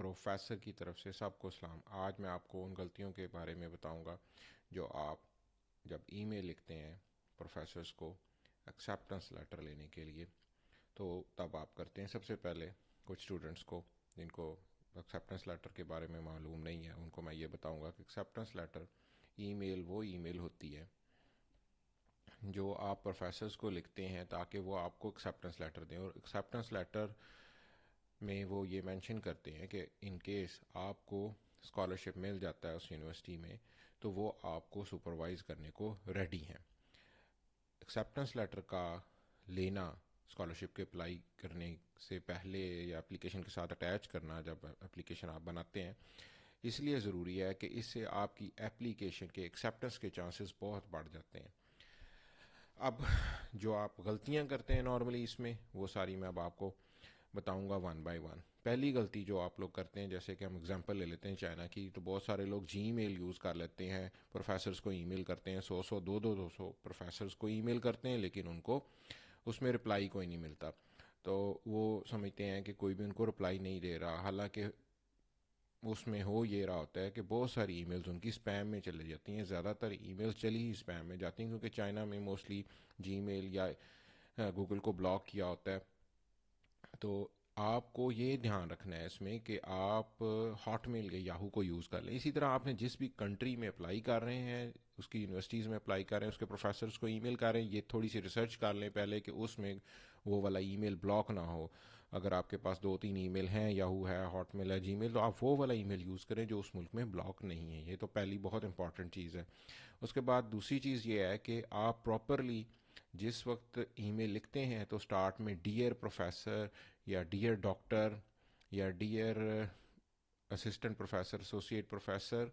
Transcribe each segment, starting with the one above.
Professor کی طرف سے سب کو سلام۔ آج میں آپ کو ان غلطیوں کے بارے میں بتاؤں گا جو آپ جب ای میل لکھتے ہیں پروفیسرز کو ایکسیپٹنس لیٹر لینے کے لیے تو تب آپ کرتے ہیں۔ سب سے پہلے کچھ اسٹوڈنٹس کو جن کو ایکسیپٹنس لیٹر کے بارے میں معلوم نہیں ہے ان کو میں یہ بتاؤں گا کہ ایکسیپٹنس لیٹر ای میل وہ ای میل ہوتی ہے جو آپ پروفیسرز کو لکھتے ہیں تاکہ وہ آپ کو ایکسیپٹنس لیٹر دیں، اور ایکسیپٹنس لیٹر میں وہ یہ مینشن کرتے ہیں کہ ان کیس آپ کو اسکالرشپ مل جاتا ہے اس یونیورسٹی میں تو وہ آپ کو سپروائز کرنے کو ریڈی ہیں۔ ایکسیپٹنس لیٹر کا لینا اسکالرشپ کے اپلائی کرنے سے پہلے یا اپلیکیشن کے ساتھ اٹیچ کرنا جب اپلیکیشن آپ بناتے ہیں اس لیے ضروری ہے کہ اس سے آپ کی اپلیکیشن کے ایکسیپٹنس کے چانسز بہت بڑھ جاتے ہیں۔ اب جو آپ غلطیاں کرتے ہیں نارملی اس میں وہ ساری میں اب آپ کو بتاؤں گا ون بائی ون۔ پہلی غلطی جو آپ لوگ کرتے ہیں، جیسے کہ ہم اگزامپل لے لیتے ہیں چائنا کی، تو بہت سارے لوگ جی میل یوز کر لیتے ہیں، پروفیسرز کو ای میل کرتے ہیں، 100 200 پروفیسرز کو ای میل کرتے ہیں لیکن ان کو اس میں رپلائی کوئی نہیں ملتا، تو وہ سمجھتے ہیں کہ کوئی بھی ان کو رپلائی نہیں دے رہا، حالانکہ اس میں ہو یہ رہا ہوتا ہے کہ بہت ساری ای میلز ان کی اسپیم میں چلی جاتی ہیں۔ زیادہ تر ای میلز چلی ہی اسپیم میں جاتی ہیں کیونکہ چائنا میں موسٹلی جی میل یا گوگل کو بلاک کیا ہوتا ہے۔ تو آپ کو یہ دھیان رکھنا ہے اس میں کہ آپ ہاٹ میل یا یاہو کو یوز کر لیں۔ اسی طرح آپ نے جس بھی کنٹری میں اپلائی کر رہے ہیں، اس کی یونیورسٹیز میں اپلائی کر رہے ہیں، اس کے پروفیسرز کو ای میل کر رہے ہیں، یہ تھوڑی سی ریسرچ کر لیں پہلے کہ اس میں وہ والا ای میل بلاک نہ ہو۔ اگر آپ کے پاس 2 3 ای میل ہیں، یاہو ہے، ہاٹ میل ہے، جی میل، تو آپ وہ والا ای میل یوز کریں جو اس ملک میں بلاک نہیں ہے۔ یہ تو پہلی بہت امپورٹنٹ چیز ہے۔ اس کے بعد دوسری چیز یہ ہے کہ آپ پراپرلی جس وقت ای میل لکھتے ہیں تو سٹارٹ میں ڈیئر پروفیسر یا ڈیئر ڈاکٹر یا dear assistant professor, associate professor,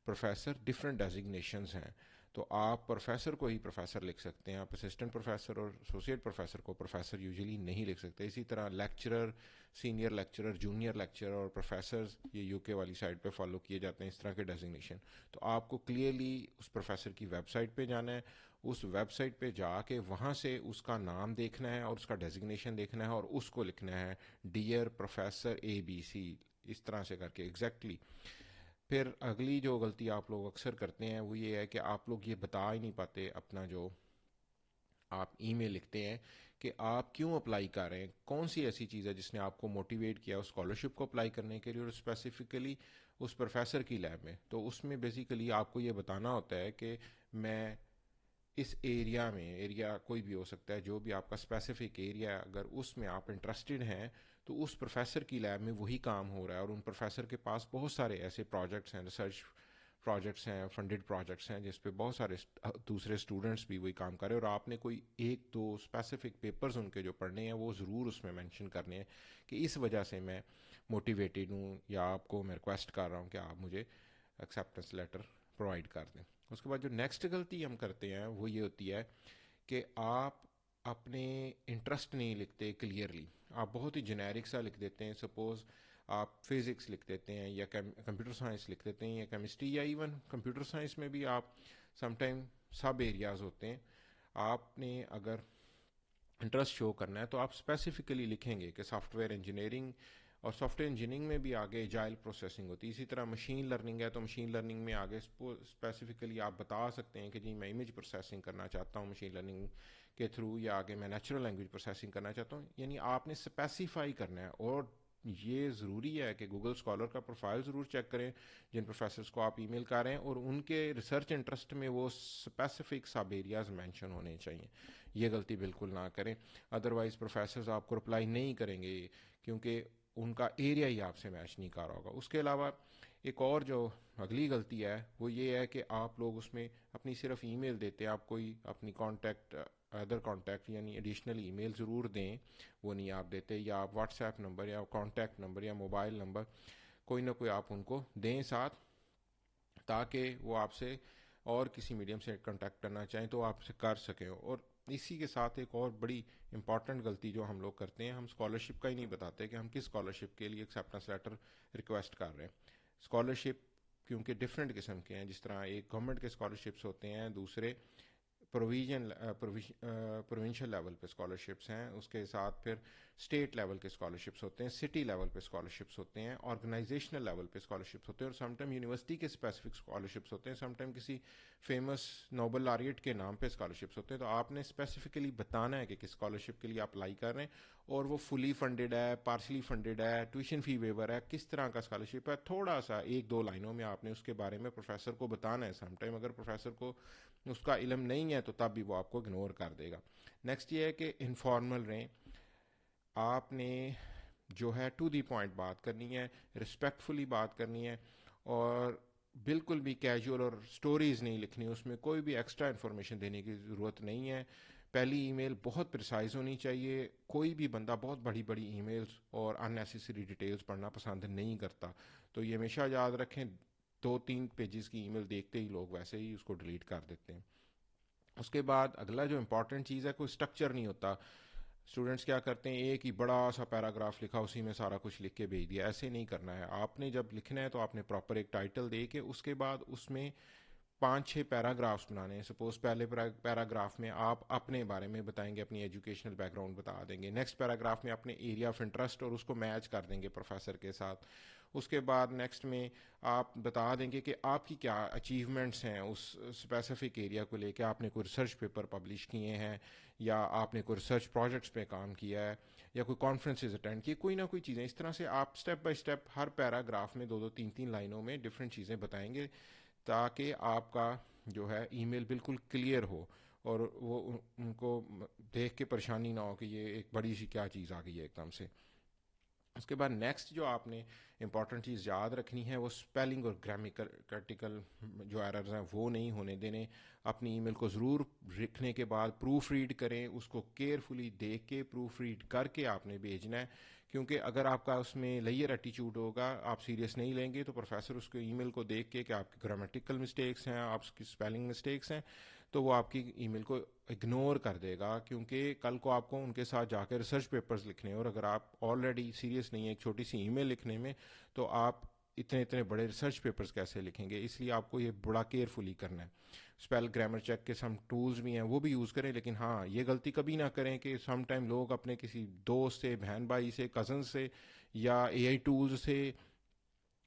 professor different designations ہیں، تو آپ پروفیسر کو ہی پروفیسر لکھ سکتے ہیں، آپ اسسٹنٹ پروفیسر اور ایسوسیٹ پروفیسر کو پروفیسر یوزلی نہیں لکھ سکتے۔ اسی طرح lecturer, senior lecturer, junior lecturer اور پروفیسرز یہ یو کے والی سائڈ پہ فالو کیے جاتے ہیں اس طرح کے ڈیزگنیشن۔ تو آپ کو کلیئرلی اس پروفیسر کی ویب سائٹ پہ جانا ہے، اس ویب سائٹ پہ جا کے وہاں سے اس کا نام دیکھنا ہے اور اس کا ڈیزگنیشن دیکھنا ہے اور اس کو لکھنا ہے ڈیئر پروفیسر اے بی سی، اس طرح سے کر کے ایگزیکٹلی۔ پھر اگلی جو غلطی آپ لوگ اکثر کرتے ہیں وہ یہ ہے کہ آپ لوگ یہ بتا ہی نہیں پاتے اپنا جو آپ ای میل لکھتے ہیں کہ آپ کیوں اپلائی کر رہے ہیں، کون سی ایسی چیز ہے جس نے آپ کو موٹیویٹ کیا اسکالرشپ کو اپلائی کرنے کے لیے، اور اسپیسیفکلی اس پروفیسر کی لیب میں۔ تو اس میں بیسیکلی آپ کو یہ بتانا ہوتا ہے کہ میں اس ایریا میں، ایریا کوئی بھی ہو سکتا ہے، جو بھی آپ کا اسپیسیفک ایریا ہے، اگر اس میں آپ انٹرسٹڈ ہیں تو اس پروفیسر کی لیب میں وہی کام ہو رہا ہے، اور ان پروفیسر کے پاس بہت سارے ایسے پروجیکٹس ہیں، ریسرچ پروجیکٹس ہیں، فنڈڈ پروجیکٹس ہیں جس پہ بہت سارے دوسرے اسٹوڈنٹس بھی وہی کام کر رہے ہیں، اور آپ نے کوئی 1 2 اسپیسیفک پیپرز ان کے جو پڑھنے ہیں وہ ضرور اس میں مینشن کرنے ہیں کہ اس وجہ سے میں موٹیویٹیڈ ہوں، یا آپ کو میں ریکویسٹ کر رہا ہوں کہ آپ مجھے ایکسیپٹنس لیٹر پرووائڈ کر دیں۔ اس کے بعد جو نیکسٹ غلطی ہم کرتے ہیں وہ یہ ہوتی ہے کہ آپ اپنے انٹرسٹ نہیں لکھتے کلیئرلی، آپ بہت ہی جنیرک سا لکھ دیتے ہیں۔ سپوز آپ فزکس لکھ دیتے ہیں یا کمپیوٹر سائنس لکھ دیتے ہیں یا کیمسٹری، یا ایون کمپیوٹر سائنس میں بھی آپ سم ٹائم سب ایریاز ہوتے ہیں۔ آپ نے اگر انٹرسٹ شو کرنا ہے تو آپ اسپیسیفکلی لکھیں گے کہ سافٹ ویئر انجینئرنگ، اور سافٹ ویئر انجینئرنگ میں بھی آگے ایجائل پروسیسنگ ہوتی ہے۔ اسی طرح مشین لرننگ ہے تو مشین لرننگ میں آگے اسپیسیفکلی آپ بتا سکتے ہیں کہ جی میں امیج پروسیسنگ کرنا چاہتا ہوں مشین لرننگ کے تھرو، یا آگے میں نیچرل لینگویج پروسیسنگ کرنا چاہتا ہوں۔ یعنی آپ نے اسپیسیفائی کرنا ہے، اور یہ ضروری ہے کہ گوگل اسکالر کا پروفائل ضرور چیک کریں جن پروفیسرز کو آپ ای میل کر رہے ہیں، اور ان کے ریسرچ انٹرسٹ میں وہ اسپیسیفک سب ایریاز مینشن ہونے چاہیے۔ یہ غلطی بالکل نہ کریں، ادروائز پروفیسرز آپ کو رپلائی نہیں کریں گے کیونکہ ان کا ایریا ہی آپ سے میچ نہیں کر رہا ہوگا۔ اس کے علاوہ ایک اور جو اگلی غلطی ہے وہ یہ ہے کہ آپ لوگ اس میں اپنی صرف ای میل دیتے ہیں، آپ کوئی اپنی کانٹیکٹ ادر کانٹیکٹ یعنی ایڈیشنل ای میل ضرور دیں، وہ نہیں آپ دیتے، یا آپ واٹس ایپ نمبر یا کانٹیکٹ نمبر یا موبائل نمبر کوئی نہ کوئی آپ ان کو دیں ساتھ، تاکہ وہ آپ سے اور کسی میڈیم سے کانٹیکٹ کرنا چاہیں تو آپ سے کر سکیں۔ اور اسی کے ساتھ ایک اور بڑی امپورٹنٹ غلطی جو ہم لوگ کرتے ہیں، ہم اسکالرشپ کا ہی نہیں بتاتے کہ ہم کس اسکالرشپ کے لیے ایکسیپٹنس لیٹر ریکویسٹ کر رہے ہیں۔ اسکالرشپ کیونکہ ڈفرینٹ قسم کے ہیں، جس طرح ایک گورنمنٹ کے اسکالرشپس ہوتے ہیں، دوسرے پروونشل لیول پہ اسکالرشپس ہیں، اس کے ساتھ پھر اسٹیٹ لیول کے اسکالرشپس ہوتے ہیں, سٹی لیول پہ اسکالرشپس ہوتے ہیں, آرگنائزیشنل لیول پہ اسکالرشپس ہوتے ہیں, اور سم ٹائم یونیورسٹی کے اسپیسیفک اسکالرشپس ہوتے ہیں, سم ٹائم کسی فیمس نوبل لاریٹ کے نام پہ اسکالرشپس ہوتے ہیں. تو آپ نے اسپیسیفکلی بتانا ہے کہ کس اسکالرشپ کے لیے آپ اپلائی کر رہے ہیں, اور وہ فلی فنڈیڈ ہے, پارشلی فنڈیڈ ہے, ٹیوشن فی ویور ہے, کس طرح کا اسکالرشپ ہے. تھوڑا سا 1-2 لائنوں میں آپ نے اس کے بارے میں پروفیسر کو بتانا ہے. سم ٹائم اگر پروفیسر کو اس کا علم نہیں ہے تو تب بھی وہ آپ کو اگنور کر دے گا. نیکسٹ یہ ہے کہ انفارمل رہیں. آپ نے جو ہے ٹو دی پوائنٹ بات کرنی ہے, رسپیکٹفلی بات کرنی ہے, اور بالکل بھی کیجول اور سٹوریز نہیں لکھنی, اس میں کوئی بھی ایکسٹرا انفارمیشن دینے کی ضرورت نہیں ہے. پہلی ای میل بہت پریسائز ہونی چاہیے. کوئی بھی بندہ بہت بڑی بڑی ای میلز اور ان نیسیسری ڈیٹیلز پڑھنا پسند نہیں کرتا, تو یہ ہمیشہ یاد رکھیں. 2-3 پیجز کی ای میل دیکھتے ہی لوگ ویسے ہی اس کو ڈیلیٹ کر دیتے ہیں. اس کے بعد اگلا جو امپورٹنٹ چیز ہے, کوئی اسٹرکچر نہیں ہوتا. اسٹوڈنٹس کیا کرتے ہیں, ایک ہی بڑا سا پیراگراف لکھا, اسی میں سارا کچھ لکھ کے بھیج دیا. ایسے نہیں کرنا ہے. آپ نے جب لکھنا ہے تو آپ نے پراپر ایک ٹائٹل دے کے اس کے بعد اس میں 5-6 پیراگرافس بنانے ہیں. سپوز پہلے پیراگراف میں آپ اپنے بارے میں بتائیں گے, اپنی ایجوکیشنل بیک گراؤنڈ بتا دیں گے. نیکسٹ پیراگراف میں اپنے ایریا آف انٹرسٹ اور اس کو میچ کر دیں گے پروفیسر کے ساتھ. اس کے بعد نیکسٹ میں آپ بتا دیں گے کہ آپ کی کیا اچیومنٹس ہیں اس اسپیسیفک ایریا کو لے کے. آپ نے کوئی ریسرچ پیپر پبلش کیے ہیں, یا آپ نے کوئی ریسرچ پروجیکٹس پہ کام کیا ہے, یا کوئی کانفرنسز اٹینڈ کی, کوئی نہ کوئی چیزیں. اس طرح سے آپ step by step Hare paragraph میں 2-3 لائنوں میں ڈفرینٹ چیزیں بتائیں گے, تاکہ آپ کا جو ہے ای میل بالکل کلیئر ہو, اور وہ ان کو دیکھ کے پریشانی نہ ہو کہ یہ ایک بڑی سی کیا چیز آ گئی ہے ایک دم سے. اس کے بعد نیکسٹ جو آپ نے امپورٹنٹ چیز یاد رکھنی ہے, وہ اسپیلنگ اور گرامیٹیکل جو ایررز ہیں وہ نہیں ہونے دینے. اپنی ای میل کو ضرور لکھنے کے بعد پروف ریڈ کریں, اس کو کیئرفلی دیکھ کے پروف ریڈ کر کے آپ نے بھیجنا ہے. کیونکہ اگر آپ کا اس میں لیئر ایٹیچیوڈ ہوگا, آپ سیریس نہیں لیں گے, تو پروفیسر اس کو ای میل کو دیکھ کے کہ آپ کی گرامیٹیکل مسٹیکس ہیں, آپ کی اسپیلنگ مسٹیکس ہیں, تو وہ آپ کی ای میل کو اگنور کر دے گا. کیونکہ کل کو آپ کو ان کے ساتھ جا کے ریسرچ پیپرز لکھنے, اور اگر آپ آلریڈی سیریس نہیں ہیں ایک چھوٹی سی ای میل لکھنے میں, تو آپ اتنے بڑے ریسرچ پیپرز کیسے لکھیں گے. اس لیے آپ کو یہ بڑا کیئرفلی کرنا ہے. اسپیل گرامر چیک کے سم ٹولز بھی ہیں, وہ بھی یوز کریں, لیکن ہاں یہ غلطی کبھی نہ کریں کہ سم ٹائم لوگ اپنے کسی دوست سے, بہن بھائی سے, کزن سے, یا اے آئی ٹولز سے,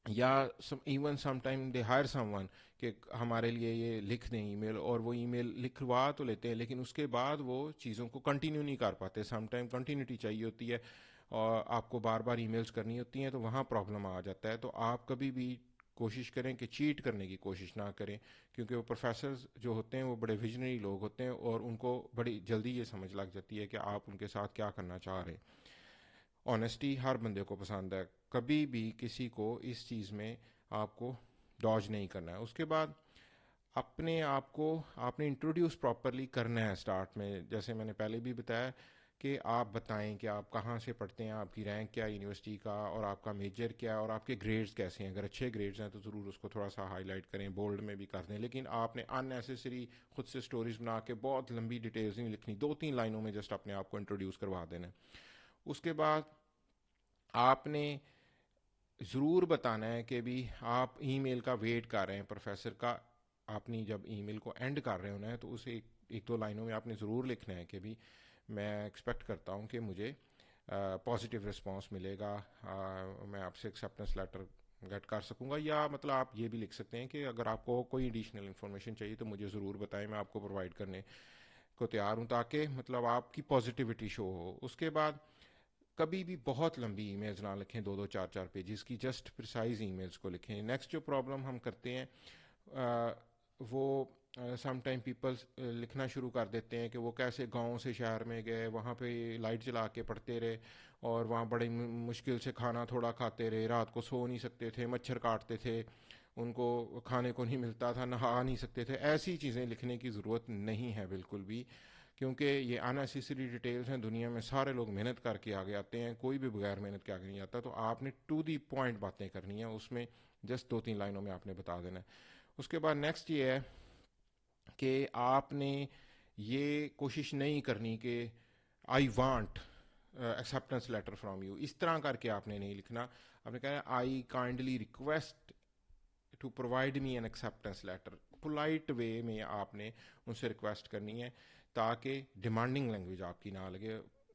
یا ایون سم ٹائم دے ہائر سم ون کہ ہمارے لیے یہ لکھ دیں ای میل, اور وہ ای میل لکھوا تو لیتے ہیں لیکن اس کے بعد وہ چیزوں کو کنٹینیو نہیں کر پاتے. سم ٹائم کنٹینیوٹی چاہیے ہوتی ہے, اور آپ کو بار بار ای میلز کرنی ہوتی ہیں, تو وہاں پرابلم آ جاتا ہے. تو آپ کبھی بھی کوشش کریں کہ چیٹ کرنے کی کوشش نہ کریں, کیونکہ وہ پروفیسرز جو ہوتے ہیں وہ بڑے ویژنری لوگ ہوتے ہیں, اور ان کو بڑی جلدی یہ سمجھ لگ جاتی ہے کہ آپ ان کے ساتھ کیا کرنا چاہ رہے ہیں. آنیسٹی ہر بندے کو پسند ہے, کبھی بھی کسی کو اس چیز میں آپ کو ڈاج نہیں کرنا ہے. اس کے بعد اپنے آپ کو آپ نے انٹروڈیوس پراپرلی کرنا ہے اسٹارٹ میں. جیسے میں نے پہلے بھی بتایا کہ آپ بتائیں کہ آپ کہاں سے پڑھتے ہیں, آپ کی رینک کیا ہے یونیورسٹی کا, اور آپ کا میجر کیا ہے, اور آپ کے گریڈز کیسے ہیں. اگر اچھے گریڈز ہیں تو ضرور اس کو تھوڑا سا ہائی لائٹ کریں, بولڈ میں بھی کر دیں, لیکن آپ نے ان نیسیسری خود سے سٹوریز بنا کے بہت لمبی ڈیٹیلز نہیں لکھنی. 2-3 لائنوں میں جسٹ اپنے آپ کو انٹروڈیوس کروا دینا. اس کے بعد آپ نے ضرور بتانا ہے کہ بھی آپ ای میل کا ویٹ کر رہے ہیں پروفیسر کا. آپ نے جب ای میل کو اینڈ کر رہے ہونا ہے تو اسے 1-2 لائنوں میں آپ نے ضرور لکھنا ہے کہ بھی میں ایکسپیکٹ کرتا ہوں کہ مجھے پازیٹیو رسپانس ملے گا, میں آپ سے ایکسیپٹنس لیٹر گیٹ کر سکوں گا. یا مطلب آپ یہ بھی لکھ سکتے ہیں کہ اگر آپ کو کوئی ایڈیشنل انفارمیشن چاہیے تو مجھے ضرور بتائیں, میں آپ کو پرووائڈ کرنے کو تیار ہوں, تاکہ مطلب آپ کی پازیٹیوٹی شو ہو. اس کے بعد کبھی بھی بہت لمبی ای میلز نہ لکھیں, 2-4 پیجز کی, جسٹ پریسائز ای میلز کو لکھیں. نیکسٹ جو پرابلم ہم کرتے ہیں وہ سم ٹائم پیپل لکھنا شروع کر دیتے ہیں کہ وہ کیسے گاؤں سے شہر میں گئے, وہاں پہ لائٹ جلا کے پڑھتے رہے, اور وہاں بڑی مشکل سے کھانا تھوڑا کھاتے رہے, رات کو سو نہیں سکتے تھے, مچھر کاٹتے تھے, ان کو کھانے کو نہیں ملتا تھا, نہا نہیں سکتے تھے. ایسی چیزیں لکھنے کی ضرورت نہیں ہے بالکل بھی, کیونکہ یہ انیسیسری ڈیٹیلز ہیں. دنیا میں سارے لوگ محنت کر کے آگے آتے ہیں, کوئی بھی بغیر محنت کے آگے نہیں آتا. تو آپ نے ٹو دی پوائنٹ باتیں کرنی ہیں, اس میں جسٹ 2-3 لائنوں میں آپ نے بتا دینا ہے. اس کے بعد نیکسٹ یہ ہے کہ آپ نے یہ کوشش نہیں کرنی کہ I want acceptance letter from you, اس طرح کر کے آپ نے نہیں لکھنا. آپ نے کہا I kindly request to provide me an acceptance letter. Polite way میں آپ نے ان سے ریکویسٹ کرنی ہے, تاکہ ڈیمانڈنگ لینگویج آپ کی نہ لگے.